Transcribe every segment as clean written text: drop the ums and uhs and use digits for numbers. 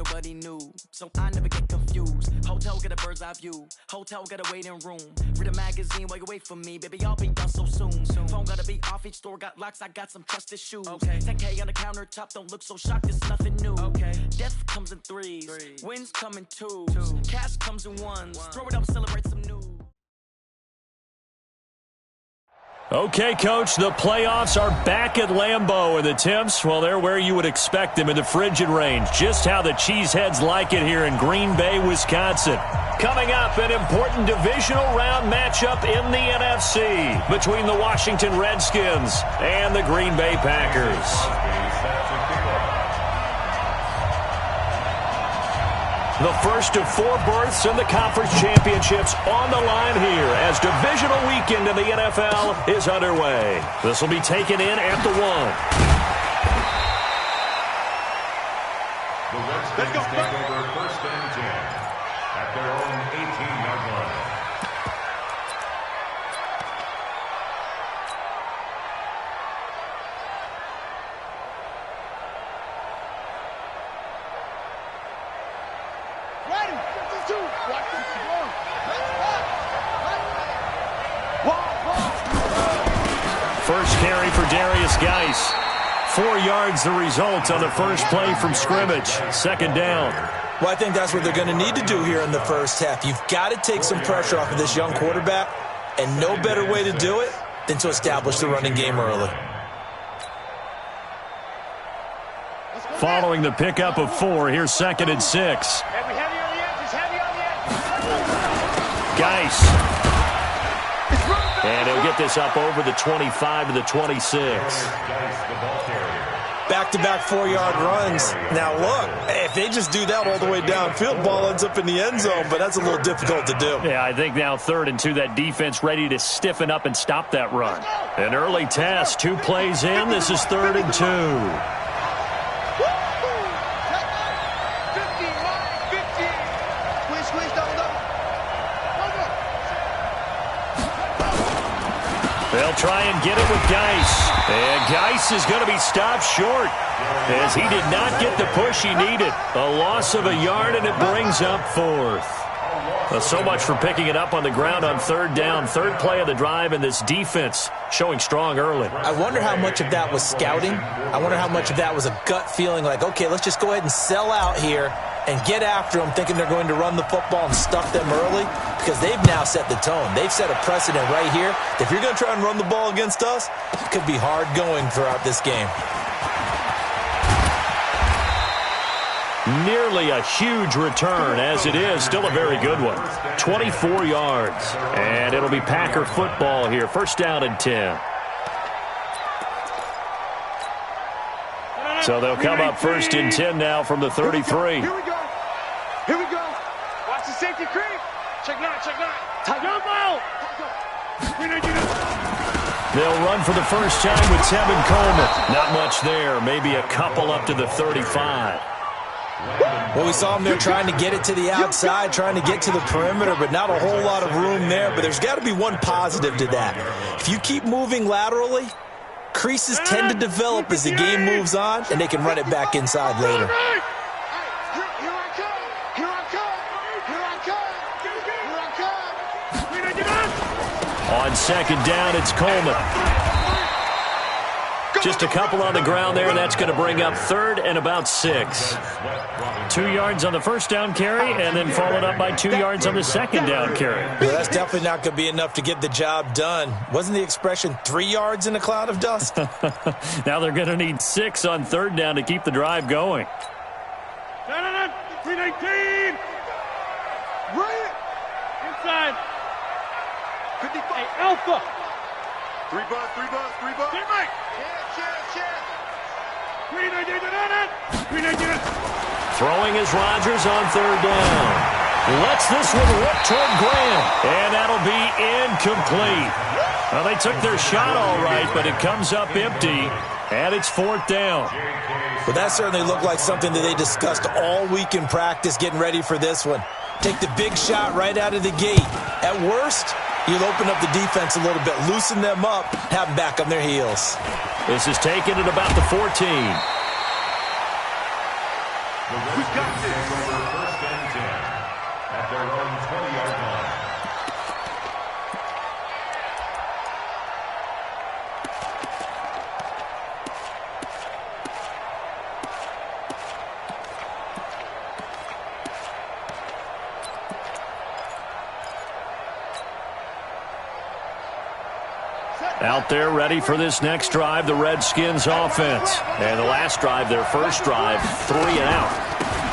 nobody knew. So I never get confused. Hotel get a bird's eye view. Hotel got a waiting room. Read a magazine while you wait for me. Baby, I'll be done so soon. Phone gotta be off, each store got locks. I got some trusted shoes. 10K on the countertop, don't look so shocked, it's nothing new. Death comes in threes. Wins come in twos. Cash comes in ones. Throw it up, celebrate some news. Okay, Coach, the playoffs are back at Lambeau, and the temps, well, they're where you would expect them in the frigid range. Just how the Cheeseheads like it here in Green Bay, Wisconsin. Coming up, an important divisional round matchup in the NFC between the Washington Redskins and the Green Bay Packers. The first of 4 berths in the conference championships on the line here as divisional weekend in the NFL is underway. This will be taken in at the 1. The Redskins take over 1st and 10 at their own 18-yard line. First carry for Darius Geis. 4 yards the result on the first play from scrimmage. 2nd down. Well, I think that's what they're going to need to do here in the first half. You've got to take some pressure off of this young quarterback, and no better way to do it than to establish the running game early. Following the pickup of 4, here's 2nd and 6. Geis. And he'll get this up over the 25 to the 26. Back-to-back 4-yard runs. Now, look, if they just do that all the way downfield, ball ends up in the end zone, but that's a little difficult to do. Yeah, I think now 3rd and 2, that defense ready to stiffen up and stop that run. An early test, 2 plays in. This is 3rd and 2. They'll try and get it with Geis. And Geis is going to be stopped short as he did not get the push he needed. A loss of a yard, and it brings up 4th. Well, so much for picking it up on the ground on 3rd down. 3rd play of the drive, and this defense showing strong early. I wonder how much of that was scouting. I wonder how much of that was a gut feeling like, okay, let's just go ahead and sell out here and get after them, thinking they're going to run the football and stuff them early, because they've now set the tone. They've set a precedent right here. If you're going to try and run the ball against us, it could be hard going throughout this game. Nearly a huge return, as it is. Still a very good one. 24 yards. And it'll be Packer football here. 1st down and 10. So they'll come up 1st and 10 now from the 33. Here we go. Here we go. Watch the safety creep. Check 9, check 9. Jump out. They'll run for the first time with Tevin Coleman. Not much there. Maybe a couple up to the 35. Well, we saw him there trying to get it to the outside, trying to get to the perimeter, but not a whole lot of room there. But there's got to be one positive to that. If you keep moving laterally, creases tend to develop as the game moves on, and they can run it back inside later. On 2nd down, it's Coleman. Just a couple on the ground there, and that's going to bring up 3rd and about 6. 2 yards on the 1st down carry, and then followed up by 2 yards on the 2nd down carry. Well, that's definitely not going to be enough to get the job done. Wasn't the expression 3 yards in a cloud of dust? Now they're going to need 6 on 3rd down to keep the drive going. 319. Right. Inside. 55. Hey, Alpha. 3 bus. Get Mike. Check. 319. Throwing is Rodgers on 3rd down. Lets this one rip toward Graham. And that'll be incomplete. Well, they took their shot all right, but it comes up empty. And it's 4th down. Well, that certainly looked like something that they discussed all week in practice getting ready for this one. Take the big shot right out of the gate. At worst, you'll open up the defense a little bit, loosen them up, have them back on their heels. This is taken at about the 14. We got this. Take over first and 10 at their own 20-yard line. Out there ready for this next drive, the Redskins offense. And the last drive, their first drive, 3 and out.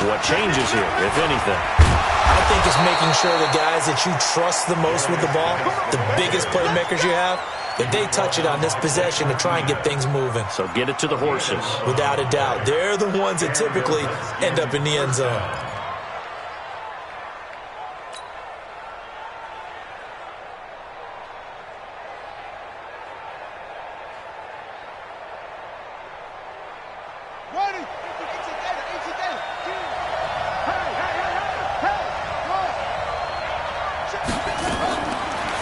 What changes here, if anything? I think it's making sure the guys that you trust the most with the ball, the biggest playmakers you have, that they touch it on this possession to try and get things moving. So get it to the horses. Without a doubt. They're the ones that typically end up in the end zone.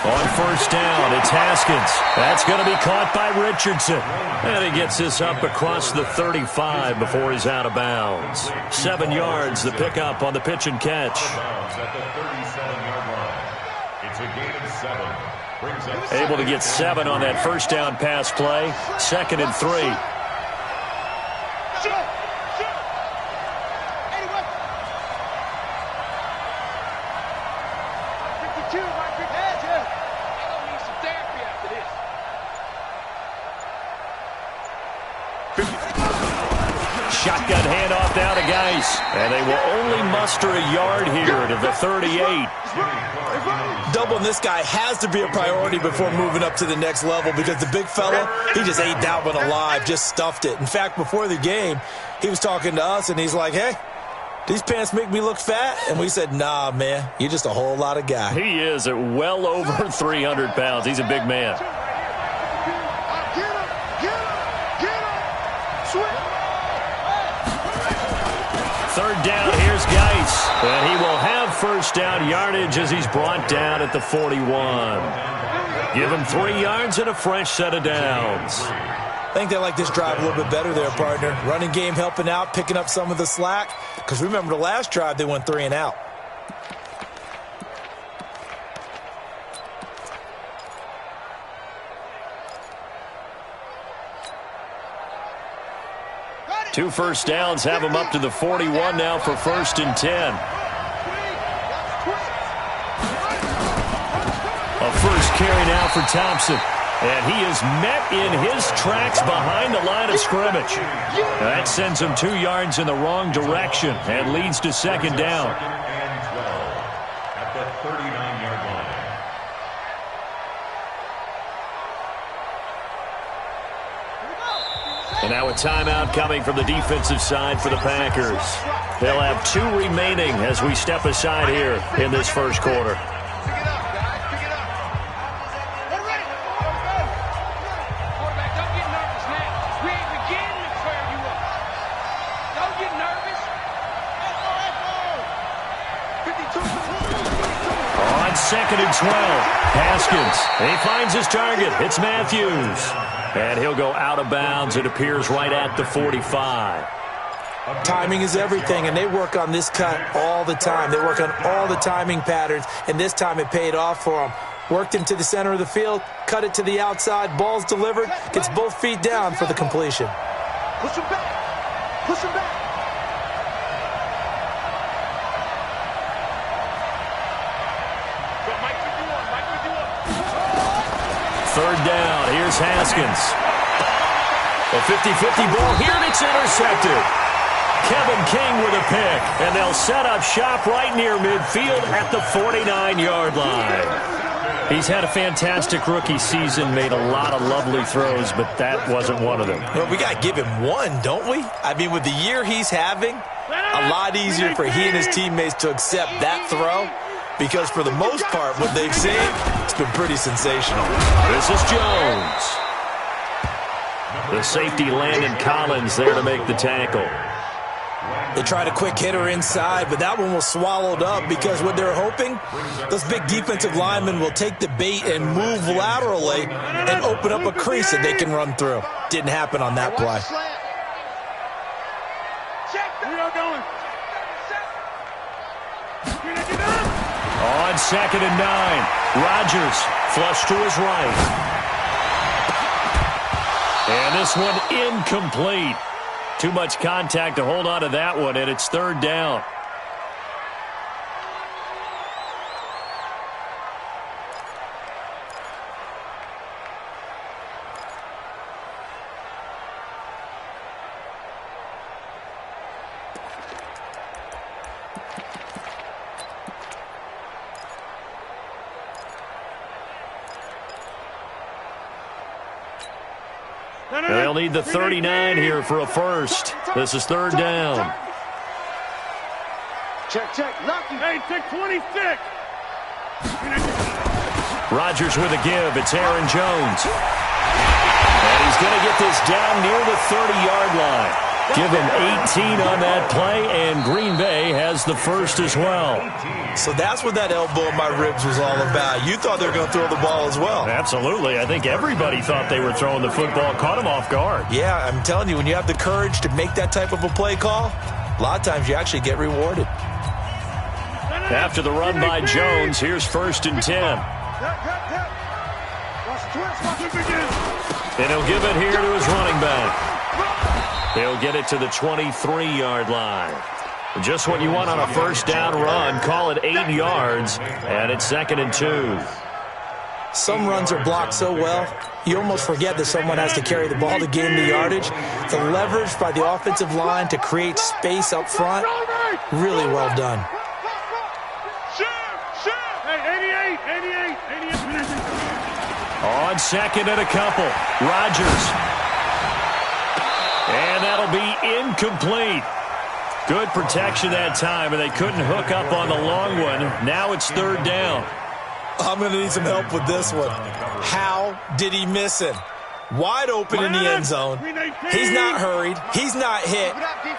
On first down, it's Haskins. That's going to be caught by Richardson. And he gets this up across the 35 before he's out of bounds. 7 yards, the pickup on the pitch and catch. At the 37-yard line. It's a gain of 7. Brings up Able to get 7 on that first down pass play. 2nd and 3. Shotgun handoff now to Geis. And they will only muster a yard here to the 38. Doubling this guy has to be a priority before moving up to the next level because the big fella, he just ate that one alive, just stuffed it. In fact, before the game, he was talking to us, and he's like, hey, these pants make me look fat? And we said, nah, man, you're just a whole lot of guy. He is at well over 300 pounds. He's a big man. Third down, here's Geis. And he will have first down yardage as he's brought down at the 41. Give him 3 yards and a fresh set of downs. I think they like this drive a little bit better there, partner. Running game helping out, picking up some of the slack. Because remember the last drive, they went 3 and out. Two first downs have him up to the 41 now for 1st and 10. A first carry now for Thompson. And he is met in his tracks behind the line of scrimmage. That sends him 2 yards in the wrong direction and leads to 2nd down. and 12 at the 39-yard line. And now a timeout coming from the defensive side for the Packers. They'll have 2 remaining as we step aside here in this first quarter. On 2nd and 12, Haskins. And he finds his target. It's Matthews. And he'll go out of bounds. It appears right at the 45. Timing is everything, and they work on this cut all the time. They work on all the timing patterns, and this time it paid off for them. Worked him to the center of the field, cut it to the outside, ball's delivered, gets both feet down for the completion. Push him back. Push him back. Third down, here's Haskins. A 50-50 ball here, and it's intercepted. Kevin King with a pick, and they'll set up shop right near midfield at the 49-yard line. He's had a fantastic rookie season, made a lot of lovely throws, but that wasn't one of them. Well, we got to give him one, don't we? I mean, with the year he's having, a lot easier for he and his teammates to accept that throw. Because for the most part, what they've seen, it's been pretty sensational. This is Jones. The safety Landon Collins there to make the tackle. They tried a quick hitter inside, but that one was swallowed up because what they're hoping, those big defensive linemen will take the bait and move laterally and open up a crease that they can run through. Didn't happen on that play. Check. We are going. On 2nd and 9, Rodgers flush to his right. And this one incomplete. Too much contact to hold on to that one, and it's 3rd down. They'll need the 39 here for a first. This is 3rd down. Check. Lucky. Hey, take 26. Rodgers with a give. It's Aaron Jones. And he's going to get this down near the 30-yard line. Give him 18 on that play, and Green Bay has the first as well. So that's what that elbow in my ribs was all about. You thought they were going to throw the ball as well. Absolutely. I think everybody thought they were throwing the football, caught him off guard. Yeah, I'm telling you, when you have the courage to make that type of a play call, a lot of times you actually get rewarded. After the run by Jones, here's 1st and 10. And he'll give it here to his running back. He'll get it to the 23-yard line. Just what you want on a 1st down run. Call it 8 yards, and it's 2nd and 2. Some runs are blocked so well, you almost forget that someone has to carry the ball to gain the yardage. The leverage by the offensive line to create space up front, really well done. Hey, 88. On 2nd and a couple, Rodgers. And that'll be incomplete. Good protection that time, and they couldn't hook up on the long one. Now it's 3rd down. I'm going to need some help with this one. How did he miss him? Wide open in the end zone. He's not hurried. He's not hit.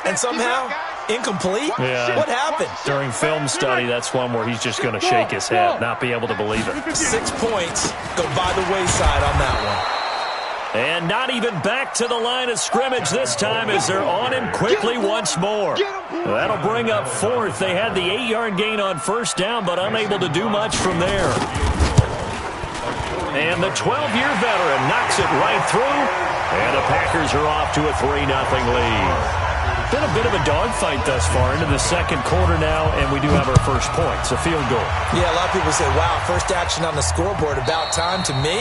And somehow, incomplete? Yeah. What happened? During film study, that's one where he's just going to shake his head, not be able to believe it. 6 points go by the wayside on that one. And not even back to the line of scrimmage this time as they're on him quickly once more. That'll bring up 4th. They had the 8-yard gain on 1st down, but unable to do much from there. And the 12-year veteran knocks it right through, and the Packers are off to a 3-0 lead. Been a bit of a dogfight thus far into the 2nd quarter now, and we do have our first point. It's a field goal. Yeah, a lot of people say, wow, first action on the scoreboard, about time. To me,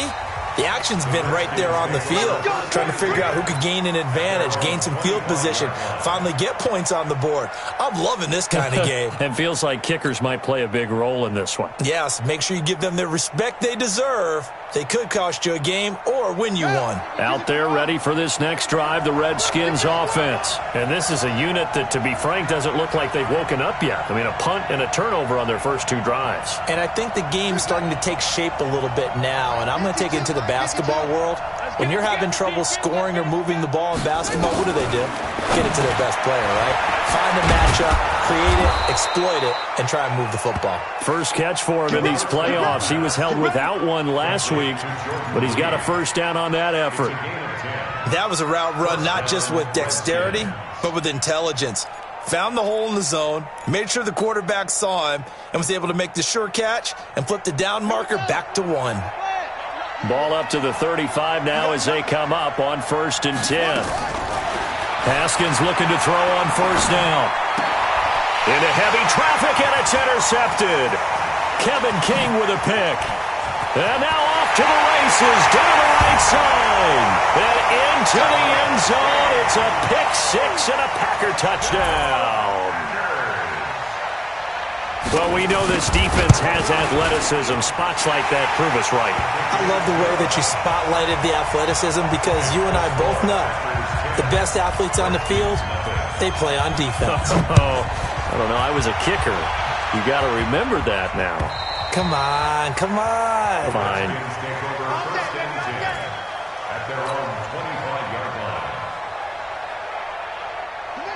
the action's been right there on the field, trying to figure out who could gain an advantage, gain some field position, finally get points on the board. I'm loving this kind of game. It feels like kickers might play a big role in this one. Yes, make sure you give them the respect they deserve. They could cost you a game or win you one. Out there ready for this next drive, the Redskins offense. And this is a unit that, to be frank, doesn't look like they've woken up yet. I mean, a punt and a turnover on their first 2 drives. And I think the game's starting to take shape a little bit now, and I'm going to take it into the basketball world. When you're having trouble scoring or moving the ball in basketball, what do? Get it to their best player, right? Find a matchup, create it, exploit it, and try and move the football. First catch for him in these playoffs. He was held without one last week, but he's got a first down on that effort. That was a route run not just with dexterity, but with intelligence. Found the hole in the zone, made sure the quarterback saw him, and was able to make the sure catch and flip the down marker back to 1. Ball up to the 35 now as they come up on 1st and 10. Haskins looking to throw on 1st down. Into heavy traffic, and it's intercepted. Kevin King with a pick. And now off to the races, down the right side. And into the end zone. It's a pick 6 and a Packer touchdown. Well, we know this defense has athleticism. Spots like that prove us right. I love the way that you spotlighted the athleticism because you and I both know the best athletes on the field, they play on defense. I don't know. I was a kicker. You got to remember that now. Come on. Fine.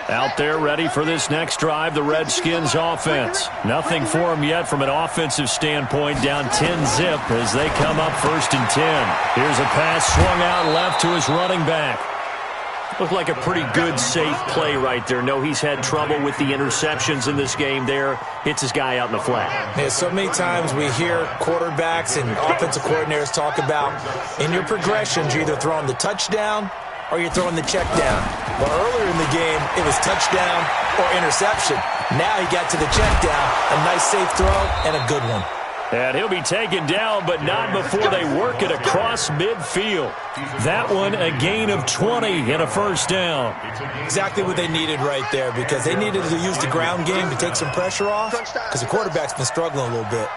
Out there ready for this next drive, the Redskins offense. Nothing for them yet from an offensive standpoint, down 10-zip as they come up 1st and 10. Here's a pass swung out left to his running back. Looked like a pretty good, safe play right there. No, he's had trouble with the interceptions in this game there. Hits his guy out in the flat. Yeah, so many times we hear quarterbacks and offensive coordinators talk about in your progressions, you're either throwing the touchdown or you're throwing the check down. But earlier in the game, it was touchdown or interception. Now he got to the check down, a nice safe throw, and a good one. And he'll be taken down, but not before they work it across midfield. That one, a gain of 20 and a first down. Exactly what they needed right there, because they needed to use the ground game to take some pressure off, because the quarterback's been struggling a little bit.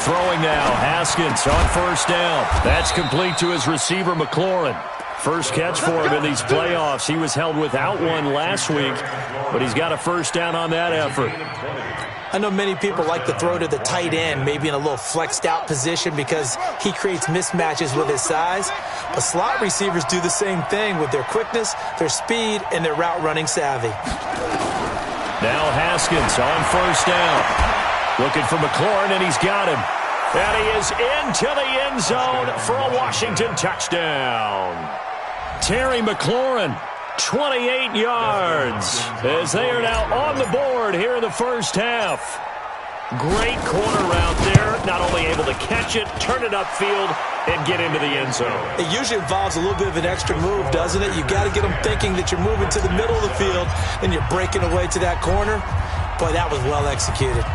Throwing now, Haskins on first down. That's complete to his receiver, McLaurin. First catch for him in these playoffs. He was held without one last week, but he's got a first down on that effort. I know many people like to throw to the tight end, maybe in a little flexed out position because he creates mismatches with his size. But slot receivers do the same thing with their quickness, their speed, and their route running savvy. Now Haskins on first down. Looking for McLaurin, and he's got him. And he is into the end zone for a Washington touchdown. Terry McLaurin, 28 yards, as they are now on the board here in the first half. Great corner route there, not only able to catch it, turn it upfield, and get into the end zone. It usually involves a little bit of an extra move, doesn't it? You got to get them thinking that you're moving to the middle of the field, and you're breaking away to that corner. Boy, that was well executed.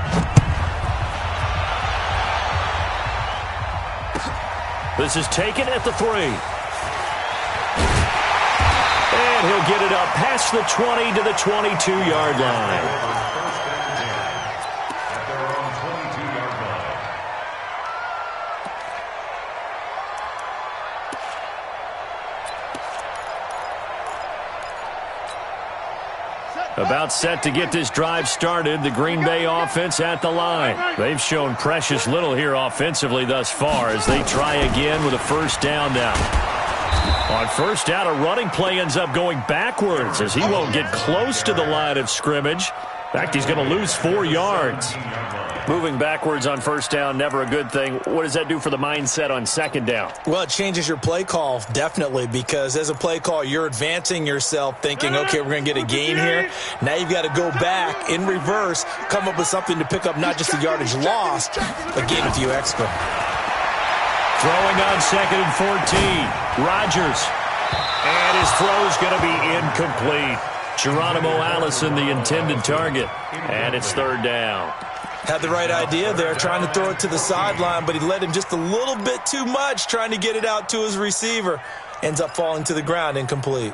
This is taken at the 3. And he'll get it up past the 20 to the 22-yard line. About set to get this drive started, the Green Bay offense at the line. They've shown precious little here offensively thus far as they try again with a first down now. On first down, a running play ends up going backwards as he won't get close to the line of scrimmage. In fact, he's going to lose 4 yards. Moving backwards on first down, never a good thing. What does that do for the mindset on second down? Well, it changes your play call, definitely, because as a play call, you're advancing yourself thinking, okay, we're going to get a gain here. Now you've got to go back in reverse, come up with something to pick up not just the yardage lost, but gain a few extra. Throwing on second and 14. Rodgers. And his throw's going to be incomplete. Geronimo Allison, the intended target. And it's third down. Had the right idea there, trying to throw it to the sideline, but he led him just a little bit too much, trying to get it out to his receiver. Ends up falling to the ground, incomplete.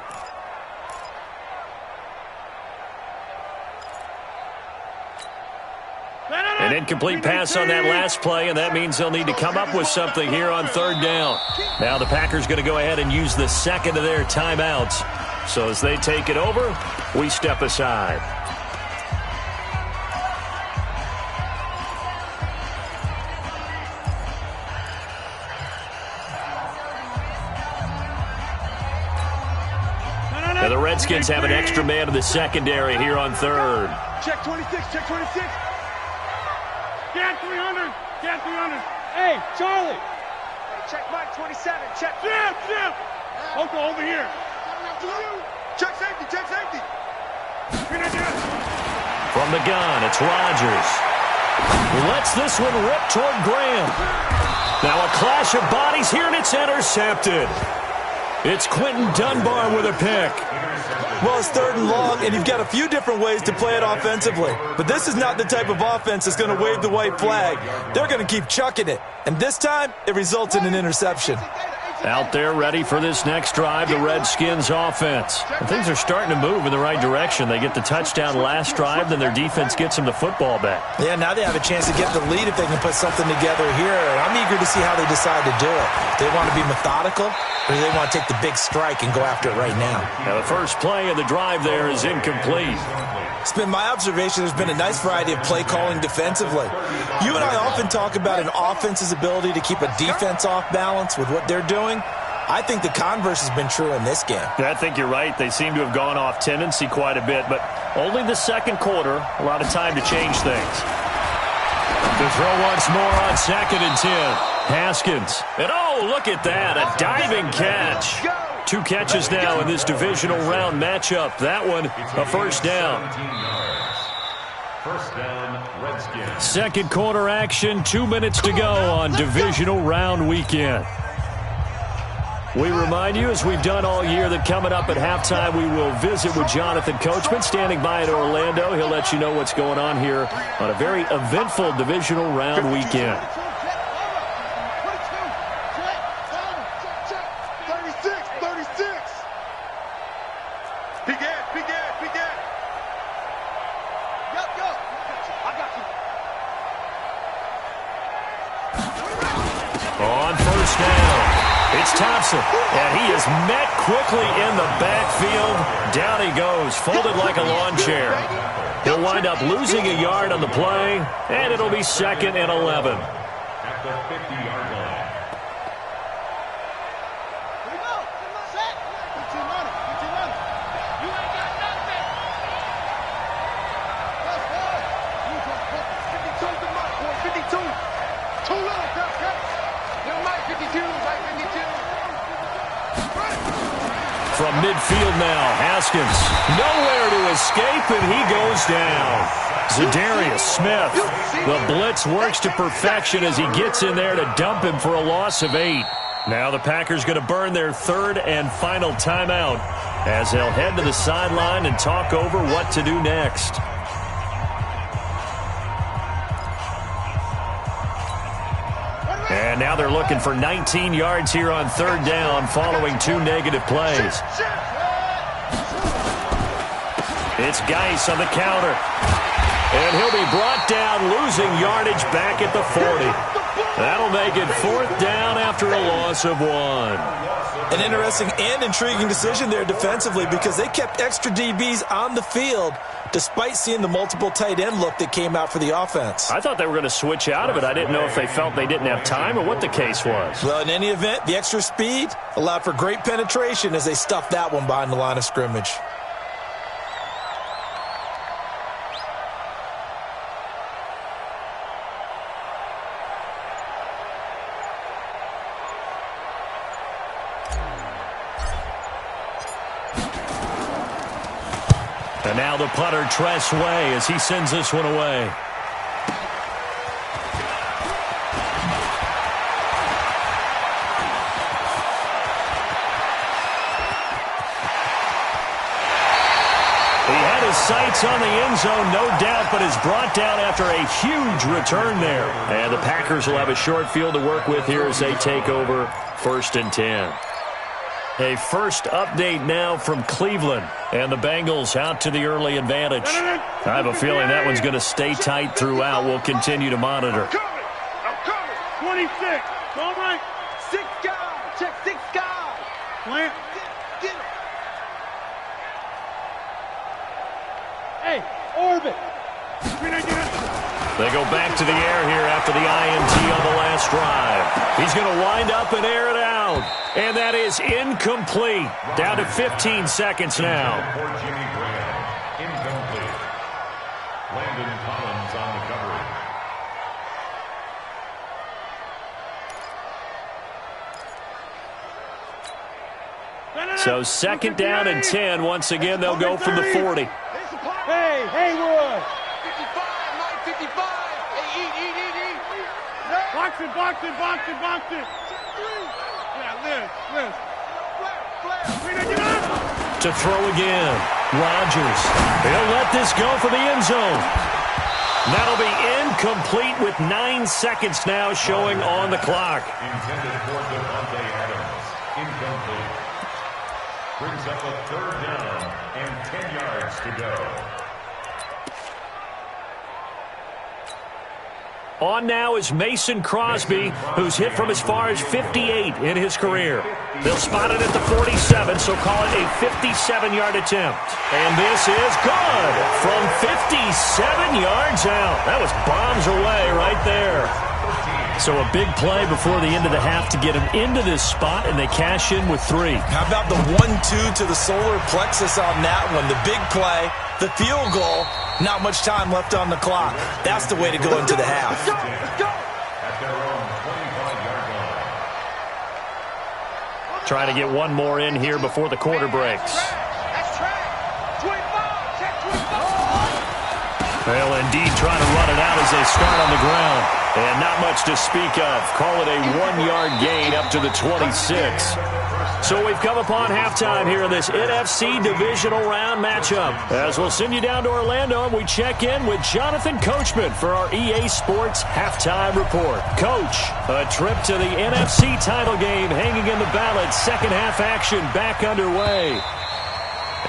An incomplete pass on that last play, and that means they'll need to come up with something here on third down. Now the Packers going to go ahead and use the second of their timeouts. So as they take it over, we step aside. Now the Redskins have an extra man in the secondary here on third. Check 26, check 26. Get 300, get 300. Hey, Charlie. Hey, check Mike 27, check. Jim. Okay, over here. Check safety, check safety. From the gun, it's Rodgers. He lets this one rip toward Graham. Now a clash of bodies here, and it's intercepted. It's Quentin Dunbar with a pick. Well, it's third and long, and you've got a few different ways to play it offensively. But this is not the type of offense that's going to wave the white flag. They're going to keep chucking it. And this time, it results in an interception. Out there ready for this next drive, the Redskins offense. And things are starting to move in the right direction. They get the touchdown last drive, then their defense gets them the football back. Yeah, now they have a chance to get the lead if they can put something together here. And I'm eager to see how they decide to do it. Do they want to be methodical, or do they want to take the big strike and go after it right now? Now the first play of the drive there is incomplete. It's been my observation there's been a nice variety of play calling defensively. You and I often talk about an offense's ability to keep a defense off balance with what they're doing. I think the converse has been true in this game. I think you're right. They seem to have gone off tendency quite a bit, but only the second quarter, a lot of time to change things. To throw once more on second and 10. Haskins. And Oh, look at that, a diving catch. 2 catches now in this divisional round matchup. That one, a first down. First down, Redskins. Second quarter action, 2 minutes to go on divisional round weekend. We remind you, as we've done all year, that coming up at halftime, we will visit with Jonathan Coachman standing by in Orlando. He'll let you know what's going on here on a very eventful divisional round weekend. 36. Begin. Go. I got you. On first down. It's Thompson, and he is met quickly in the backfield. Down he goes, folded like a lawn chair. He'll wind up losing a yard on the play, and it'll be 2nd and 11. At the 50-yard line. Here we go. Set. Get your money. You ain't got nothing. Let's go. You just put 52 to my boy. 52. Too little, Cap. Never mind, 52. Right, 52. From midfield now, Haskins. Nowhere to escape, and he goes down. Zadarius Smith. The blitz works to perfection as he gets in there to dump him for a loss of 8. Now the Packers going to burn their 3rd and final timeout as they'll head to the sideline and talk over what to do next. And now they're looking for 19 yards here on 3rd down following 2 negative plays. It's Geis on the counter. And he'll be brought down, losing yardage back at the 40. That'll make it 4th down after a loss of 1. An interesting and intriguing decision there defensively because they kept extra DBs on the field despite seeing the multiple tight end look that came out for the offense. I thought they were going to switch out of it. I didn't know if they felt they didn't have time or what the case was. Well, in any event, the extra speed allowed for great penetration as they stuffed that one behind the line of scrimmage. And now the punter, Tress Way, as he sends this one away. He had his sights on the end zone, no doubt, but is brought down after a huge return there. And the Packers will have a short field to work with here as they take over 1st and 10. A first update now from Cleveland, and the Bengals out to the early advantage. I have a feeling that one's going to stay tight throughout. We'll continue to monitor. I'm coming. 26. All right. 6 guys. Check 6 guys. Plant. Get him. Hey, orbit. They go back to the air here after the INT on the last drive. He's going to wind up and air it out. And that is incomplete. Down to 15 seconds now. For Jimmy Graham. Incomplete. Landon Collins on the coverage. So 2nd down and 10. Once again, they'll go from the 40. Hey, Haywood. 55, 55. Hey, eat. Box it. Yeah, Liz. To throw again. Rodgers. He'll let this go for the end zone. That'll be incomplete with 9 seconds now showing on the clock. Intended for Devontae Adams. Incomplete. Brings up a 3rd down and 10 yards to go. On now is Mason Crosby, who's hit from as far as 58 in his career. They'll spot it at the 47, so call it a 57-yard attempt. And this is good from 57 yards out. That was bombs away right there. So a big play before the end of the half to get him into this spot, and they cash in with 3. How about the 1-2 to the solar plexus on that one? The big play, the field goal, not much time left on the clock. That's the way to go into the half. At their own 25-yard line. Trying to get one more in here before the quarter breaks. That's track. 25. Check 25. They'll indeed try to run it out as they start on the ground. And not much to speak of. Call it a 1-yard gain up to the 26. So we've come upon halftime here in this NFC Divisional Round matchup. As we'll send you down to Orlando, and we check in with Jonathan Coachman for our EA Sports Halftime Report. Coach, a trip to the NFC title game hanging in the balance. Second half action back underway.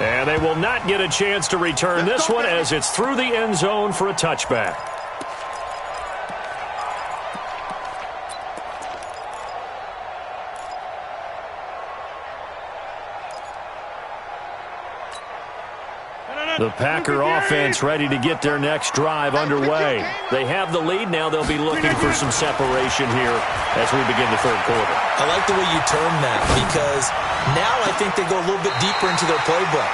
And they will not get a chance to return this one as it's through the end zone for a touchback. The Packer offense ready to get their next drive underway. They have the lead. Now they'll be looking for some separation here as we begin the third quarter. I like the way you term that because now I think they go a little bit deeper into their playbook.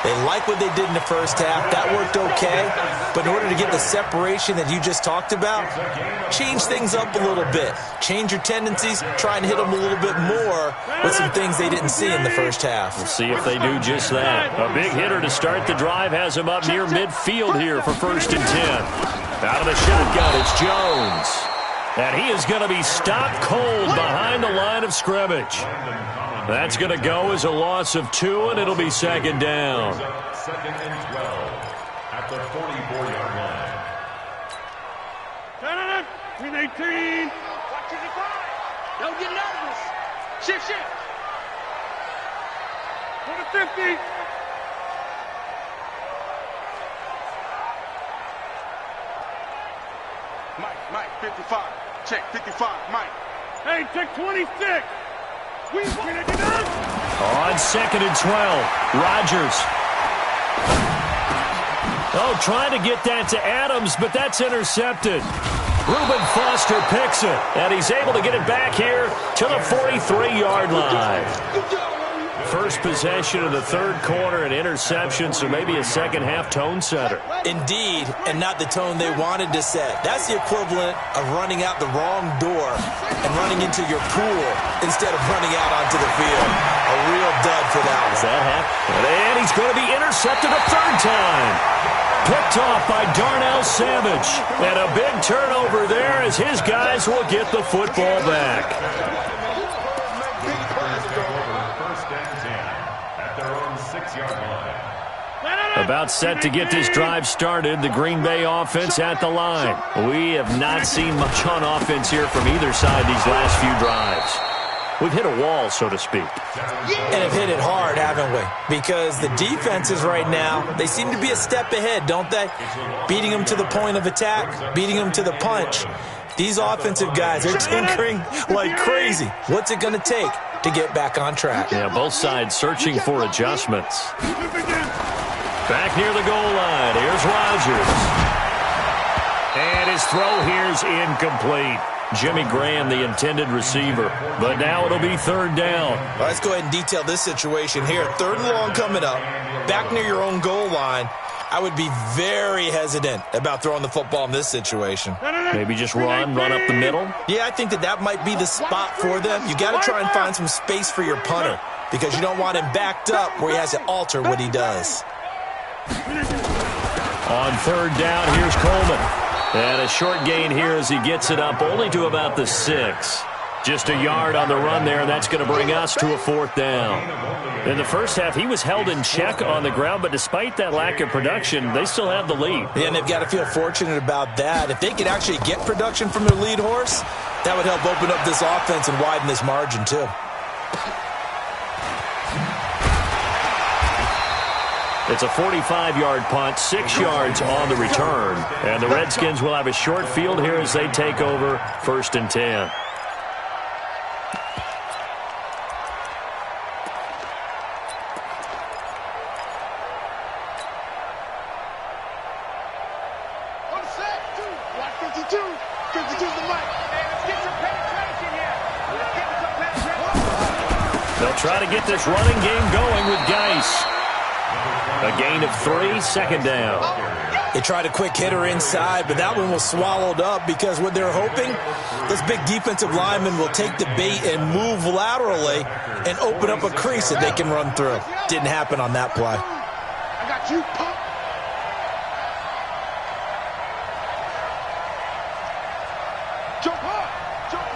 They like what they did in the first half. That worked okay. But in order to get the separation that you just talked about, change things up a little bit. Change your tendencies. Try and hit them a little bit more with some things they didn't see in the first half. We'll see if they do just that. A big hitter to start the drive has him up near midfield here for 1st and 10. Out of the shotgun, it's Jones. And he is going to be stopped cold behind the line of scrimmage. That's going to go as a loss of 2, and it'll be 2nd down. 2nd and 12 at the 44-yard line. 18. Watch your divide. Don't get nervous. Shift. Go to 50. Mike, 55. Check, 55, Mike. Hey, check 26. On 2nd and 12, Rodgers. Oh, trying to get that to Adams, but that's intercepted. Reuben Foster picks it, and he's able to get it back here to the 43-yard line. First possession of the third quarter, an interception, so maybe a second-half tone setter. Indeed, and not the tone they wanted to set. That's the equivalent of running out the wrong door and running into your pool instead of running out onto the field. A real dud for that one. That happened? And he's going to be intercepted a third time. Picked off by Darnell Savage. And a big turnover there as his guys will get the football back. About set to get this drive started, the Green Bay offense at the line. We have not seen much on offense here from either side these last few drives. We've hit a wall, so to speak. And have hit it hard, haven't we? Because the defenses right now, they seem to be a step ahead, don't they? Beating them to the point of attack, beating them to the punch. These offensive guys are tinkering like crazy. What's it going to take to get back on track? Yeah, both sides searching for adjustments. Back near the goal line, here's Rodgers. And his throw here's incomplete. Jimmy Graham, the intended receiver. But now it'll be 3rd down. Well, let's go ahead and detail this situation here. 3rd and long coming up. Back near your own goal line. I would be very hesitant about throwing the football in this situation. Maybe just run up the middle? Yeah, I think that might be the spot for them. You got to try and find some space for your punter because you don't want him backed up where he has to alter what he does. On 3rd down, here's Coleman. And a short gain here as he gets it up only to about the 6. Just a yard on the run there, and that's going to bring us to a 4th down. In the first half, he was held in check on the ground, but despite that lack of production, they still have the lead. Yeah, and they've got to feel fortunate about that. If they could actually get production from their lead horse, that would help open up this offense and widen this margin too. It's a 45-yard punt, 6 yards on the return. And the Redskins will have a short field here as they take over 1st and 10. They'll try to get this running game going with Geis. A gain of 3, 2nd down. They tried a quick hitter inside, but that one was swallowed up because what they're hoping, this big defensive lineman will take the bait and move laterally and open up a crease that they can run through. Didn't happen on that play. I got you, punk. Jump hard. Jump.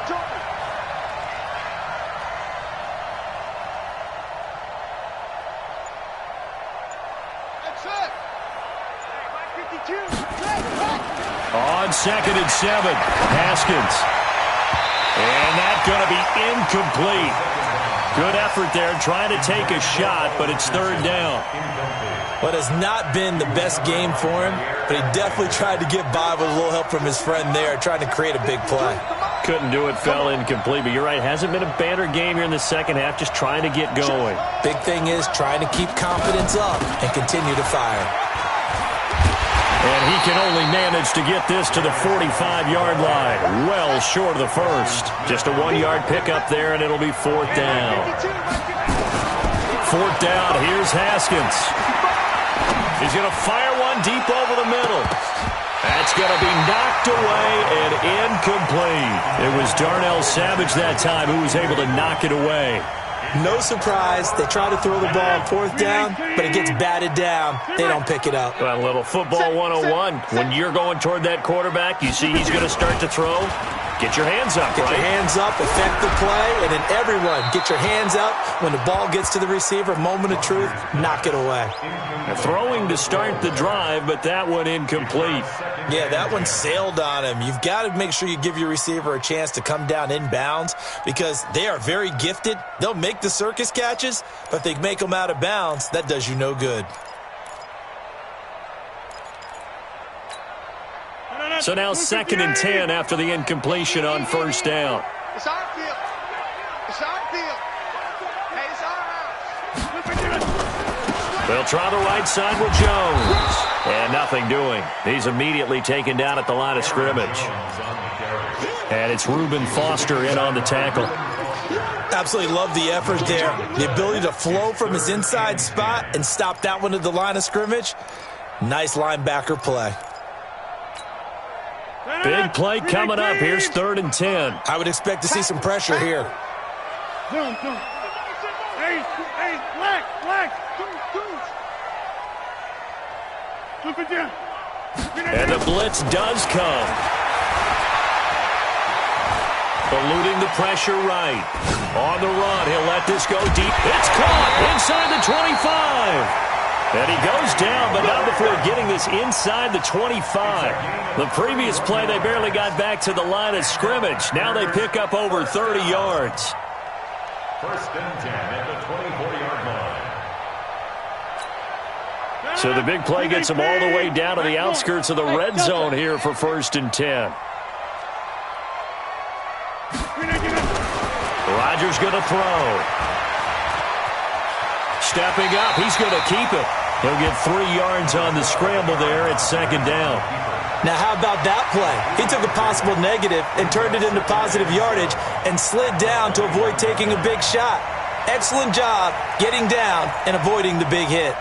That's it. Hey, 52. On 2nd and 7, Haskins. And that's going to be incomplete. Good effort there trying to take a shot, but it's 3rd down. What has not been the best game for him, but he definitely tried to get by with a little help from his friend there, trying to create a big play. Couldn't do it, fell incomplete, but you're right, hasn't been a banner game here in the second half, just trying to get going. Big thing is trying to keep confidence up and continue to fire. And he can only manage to get this to the 45-yard line, well short of the first. Just a 1-yard pickup there, and it'll be 4th down. 4th down, here's Haskins. He's going to fire one deep over the middle. That's going to be knocked away and incomplete. It was Darnell Savage that time who was able to knock it away. No surprise, they try to throw the ball on 4th down, but it gets batted down. They don't pick it up. Well, a little football 101. When you're going toward that quarterback, you see he's going to start to throw. Get your hands up, Get right? your hands up, affect the play, and then everyone get your hands up. When the ball gets to the receiver, moment of truth, knock it away. Throwing to start the drive, but that one incomplete. Yeah, that one sailed on him. You've got to make sure you give your receiver a chance to come down inbounds because they are very gifted. They'll make the circus catches, but if they make them out of bounds, that does you no good. So now 2nd and 10 after the incompletion on 1st down. It's our field. It's our field. Hey, it's our house. They'll try the right side with Jones. And nothing doing. He's immediately taken down at the line of scrimmage. And it's Reuben Foster in on the tackle. Absolutely love the effort there. The ability to flow from his inside spot and stop that one at the line of scrimmage. Nice linebacker play. Big play coming up. Here's 3rd and 10. I would expect to see some pressure here. Zoom. Hey, black. Look at you. And the blitz does come. Eluding the pressure right. On the run, he'll let this go deep. It's caught inside the 25. And he goes down, but not before getting this inside the 25. The previous play, they barely got back to the line of scrimmage. Now they pick up over 30 yards. 1st and 10 at the 24-yard line. So the big play gets them all the way down to the outskirts of the red zone here for 1st and 10. Rodgers going to throw. Stepping up, he's going to keep it. He'll get 3 yards on the scramble there at 2nd down. Now, how about that play? He took a possible negative and turned it into positive yardage and slid down to avoid taking a big shot. Excellent job getting down and avoiding the big hit.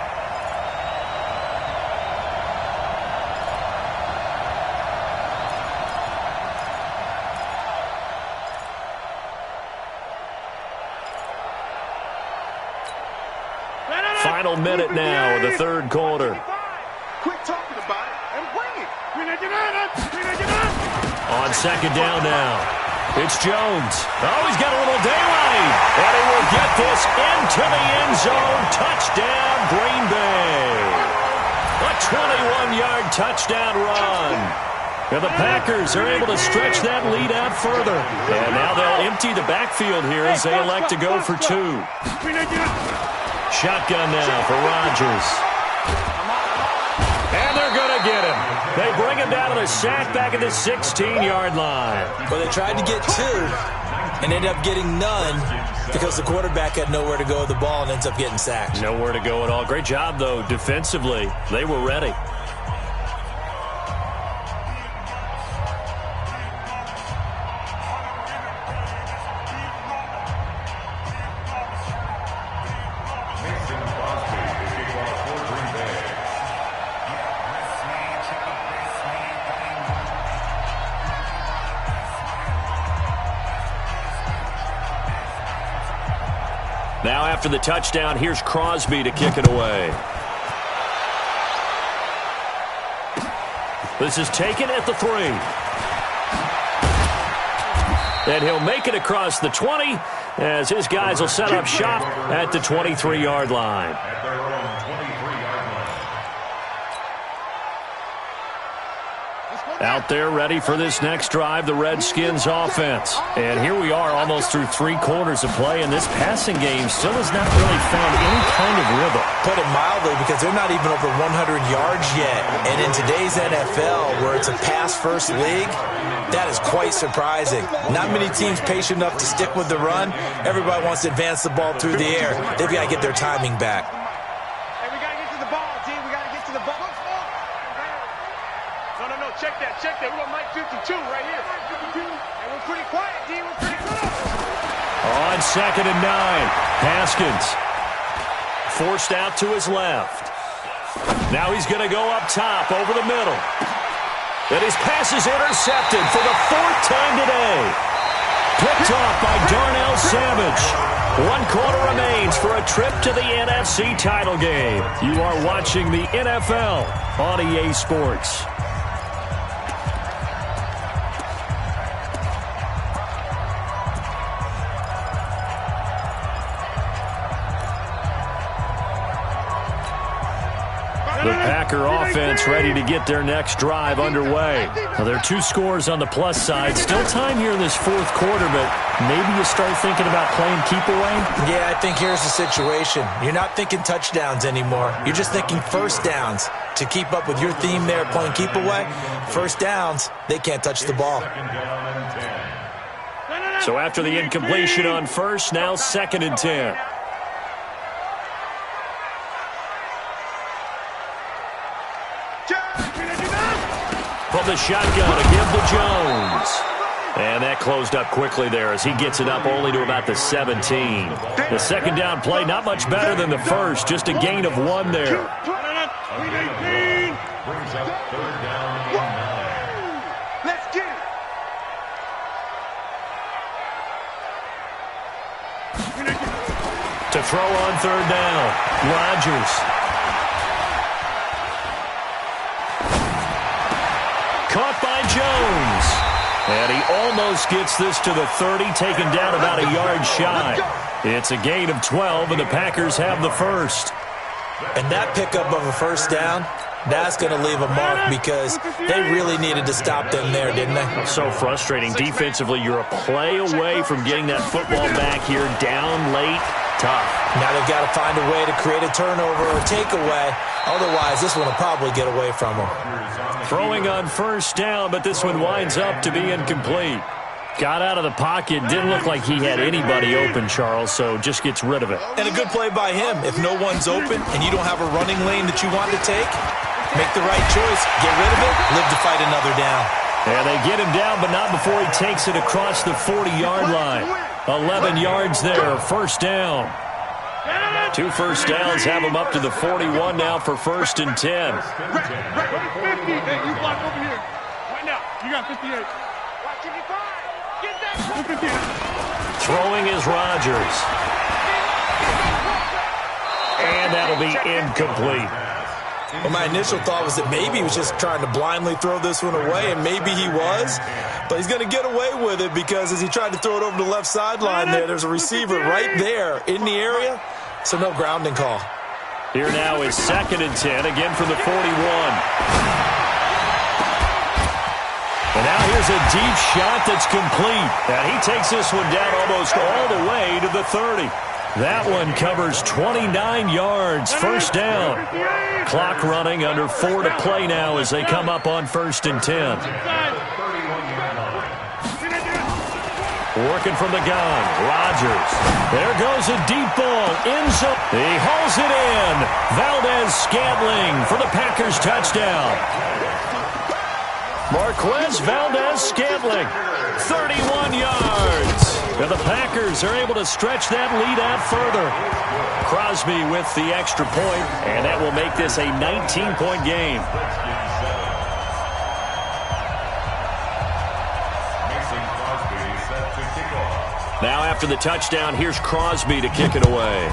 Final minute now of the 3rd quarter. Quit talking about it and bring it. On 2nd down now. It's Jones. Oh, he's got a little daylight. And he will get this into the end zone. Touchdown, Green Bay. A 21-yard touchdown run. And the Packers are able to stretch that lead out further. And now they'll empty the backfield here as they elect to go for 2. Shotgun now for Rodgers. And they're going to get him. They bring him down to the sack back at the 16-yard line. Well, they tried to get 2 and ended up getting none because the quarterback had nowhere to go with the ball and ends up getting sacked. Nowhere to go at all. Great job, though, defensively. They were ready. after the touchdown, here's Crosby to kick it away. This is taken at the 3. And he'll make it across the 20 as his guys will set up shop at the 23-yard line. At their own 23-yard line. Out there ready for this next drive, the Redskins offense. And here we are almost through 3 quarters of play, and this passing game still has not really found any kind of rhythm. Put it mildly, because they're not even over 100 yards yet. And in today's NFL, where it's a pass-first league, that is quite surprising. Not many teams patient enough to stick with the run. Everybody wants to advance the ball through the air. They've got to get their timing back. Hey, we got to get to the ball, D. We got to get to the ball. No. Check that. We got Mike 52 right here. And we're pretty quiet, D. We're pretty good. On 2nd and 9, Haskins forced out to his left. Now he's going to go up top over the middle. And his pass is intercepted for the 4th time today. Picked off by Darnell Savage. 1 quarter remains for a trip to the NFC title game. You are watching the NFL on EA Sports. The Packer offense ready to get their next drive underway. Now, there are 2 scores on the plus side. Still time here in this 4th quarter, but maybe you start thinking about playing keep away? Yeah, I think here's the situation. You're not thinking touchdowns anymore. You're just thinking first downs. To keep up with your theme there, playing keep away, first downs, they can't touch the ball. So after the incompletion on first, now 2nd and 10. From the shotgun to give to Jones. And that closed up quickly there as he gets it up only to about the 17. The 2nd down play, not much better than the first, just a gain of 1 there. Brings up 3rd down and 9. Let's get it. To throw on 3rd down, Rodgers. Caught by Jones. And he almost gets this to the 30, taken down about a yard shy. It's a gain of 12, and the Packers have the first. And that pickup of a first down, that's going to leave a mark because they really needed to stop them there, didn't they? So frustrating. Defensively, you're a play away from getting that football back here, down late. Tough. Now they've got to find a way to create a turnover or takeaway. Otherwise, this one will probably get away from them. Throwing on first down, but this one winds up to be incomplete. Got out of the pocket. Didn't look like he had anybody open, Charles, so just gets rid of it. And a good play by him. If no one's open and you don't have a running lane that you want to take, make the right choice. Get rid of it. Live to fight another down. And they get him down, but not before he takes it across the 40-yard line. 11 yards there, first down. 2 first downs have him up to the 41 now for 1st and 10. Hey, you block over here. Right now. You got 58. Watch 55. Get that. 58. Throwing is Rodgers. And that'll be incomplete. Well, my initial thought was that maybe he was just trying to blindly throw this one away, and maybe he was. But he's going to get away with it because as he tried to throw it over the left sideline there's a receiver right there in the area, so no grounding call. Here now is 2nd and 10, again from the 41. And now here's a deep shot that's complete. And he takes this one down almost all the way to the 30. That one covers 29 yards, first down. Clock running, under 4 to play now as they come up on 1st and 10. Working from the gun, Rodgers. There goes a deep ball, end zone. He hauls it in. Valdez-Scantling for the Packers touchdown. Marquez Valdez-Scantling, 31 yards. And the Packers are able to stretch that lead out further. Crosby with the extra point, and that will make this a 19-point game. Mason Crosby set to kick off. Now after the touchdown, here's Crosby to kick it away.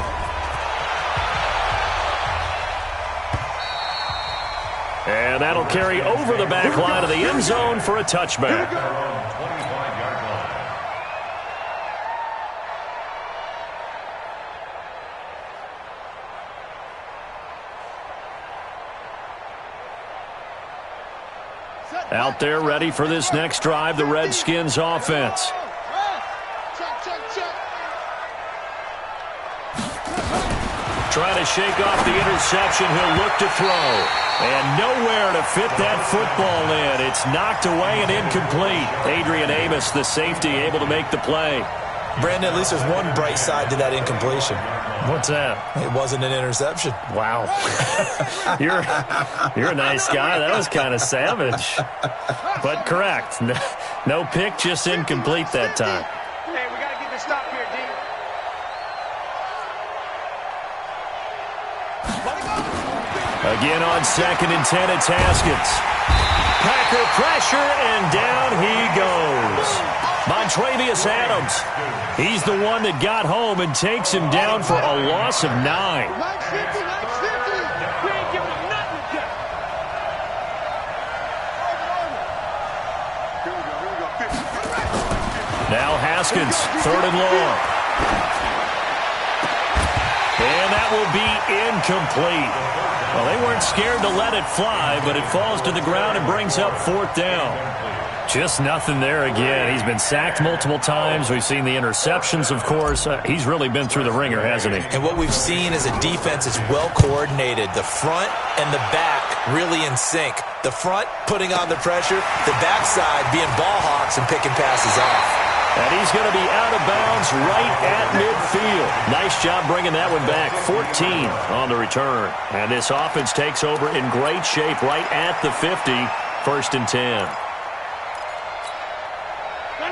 And that'll carry over the back line of the end zone for a touchback. Out there ready for this next drive, the Redskins offense. Trying to shake off the interception, he'll look to throw. And nowhere to fit that football in. It's knocked away and incomplete. Adrian Amos, the safety, able to make the play. Brandon, at least there's one bright side to that incompletion. What's that? It wasn't an interception. Wow. You're a nice guy. That was kind of savage. But correct. No pick, just incomplete that time. Hey, we got to get this stop here, D. Again on 2nd and 10, it's Haskins. Packer pressure, and down he goes. Montravius Adams. He's the one that got home and takes him down for a loss of 9. Now Haskins, 3rd and long. And that will be incomplete. Well, they weren't scared to let it fly, but it falls to the ground and brings up 4th down. Just nothing there again. He's been sacked multiple times. We've seen the interceptions, of course. He's really been through the ringer, hasn't he? And what we've seen is a defense that's well coordinated. The front and the back really in sync. The front putting on the pressure, the backside being ball hawks and picking passes off. And he's going to be out of bounds right at midfield. Nice job bringing that one back. 14 on the return. And this offense takes over in great shape right at the 50. 1st and 10.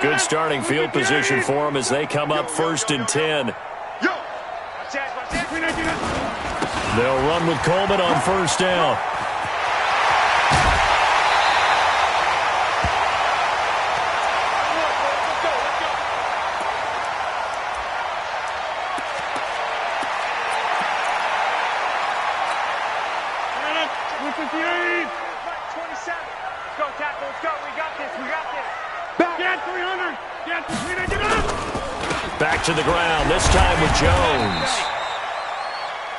Good starting field position for them as they come up 1st and 10. They'll run with Coleman on 1st down. Back to the ground, this time with Jones.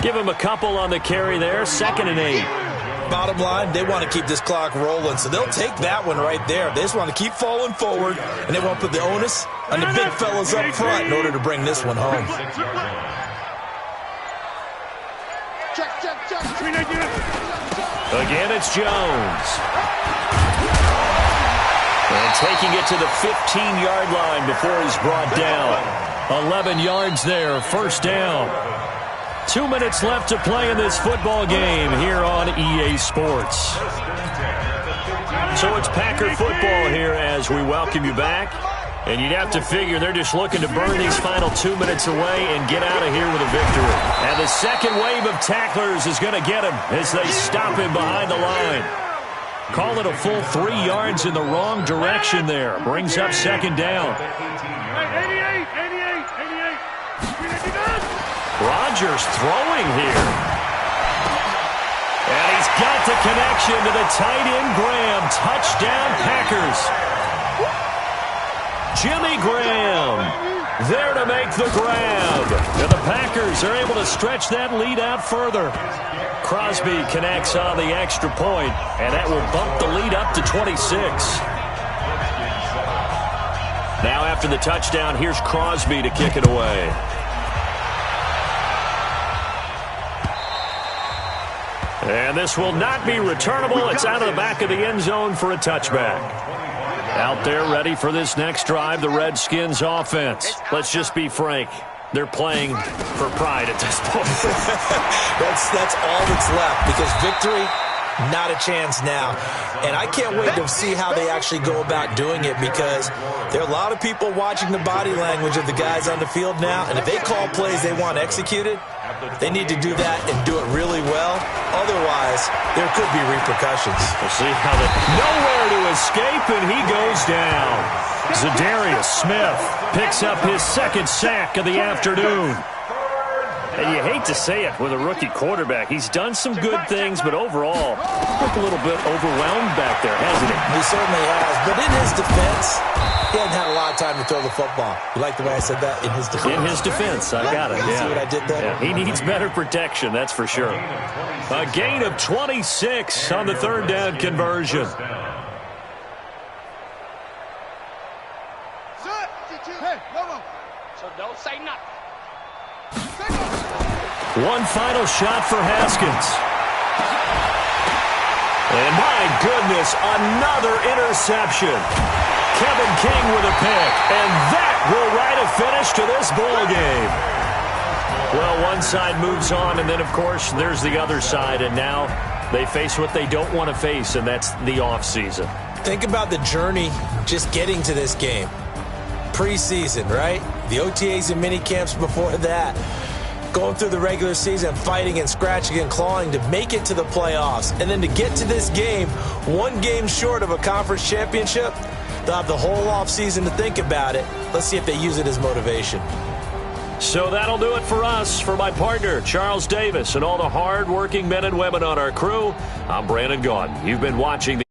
Give him a couple on the carry there, 2nd and 8. Bottom line, they want to keep this clock rolling, so they'll take that one right there. They just want to keep falling forward, and they want to put the onus on the big fellas up front in order to bring this one home. Again, it's Jones. And taking it to the 15-yard line before he's brought down. 11 yards there, 1st down. 2 minutes left to play in this football game here on EA Sports. So it's Packer football here as we welcome you back. And you'd have to figure they're just looking to burn these final 2 minutes away and get out of here with a victory. And the second wave of tacklers is going to get him as they stop him behind the line. Call it a full 3 yards in the wrong direction there. Brings up 2nd down. 88. Rodgers throwing here. And he's got the connection to the tight end Graham. Touchdown Packers. Jimmy Graham there to make the grab. And the Packers are able to stretch that lead out further. Crosby connects on the extra point, and that will bump the lead up to 26. Now after the touchdown, here's Crosby to kick it away. And this will not be returnable. It's out of the back of the end zone for a touchback. Out there ready for this next drive, the Redskins offense. Let's just be frank. They're playing for pride at this point. That's all that's left, because victory, not a chance now. And I can't wait to see how they actually go about doing it, because there are a lot of people watching the body language of the guys on the field now, and if they call plays they want executed, They need to do that and do it really well. Otherwise, there could be repercussions. We'll see how nowhere to escape, and he goes down. Zadarius Smith picks up his second sack of the afternoon. And you hate to say it with a rookie quarterback. He's done some good things, but overall, looked a little bit overwhelmed back there, hasn't he? He certainly has. But in his defense, he hasn't had a lot of time to throw the football. You like the way I said that? In his defense. In his defense, I got it. You see what I did there? Yeah, he needs better protection, that's for sure. A gain of 26 on the third down conversion. So don't say nothing. One final shot for Haskins. And my goodness, another interception. Kevin King with a pick, and that will write a finish to this ball game. Well, one side moves on, and then, of course, there's the other side, and now they face what they don't want to face, and that's the offseason. Think about the journey just getting to this game. Preseason, right? The OTAs and mini camps before that. Going through the regular season, fighting and scratching and clawing to make it to the playoffs. And then to get to this game, one game short of a conference championship, they'll have the whole offseason to think about it. Let's see if they use it as motivation. So that'll do it for us. For my partner, Charles Davis, and all the hard-working men and women on our crew, I'm Brandon Gaudin. You've been watching the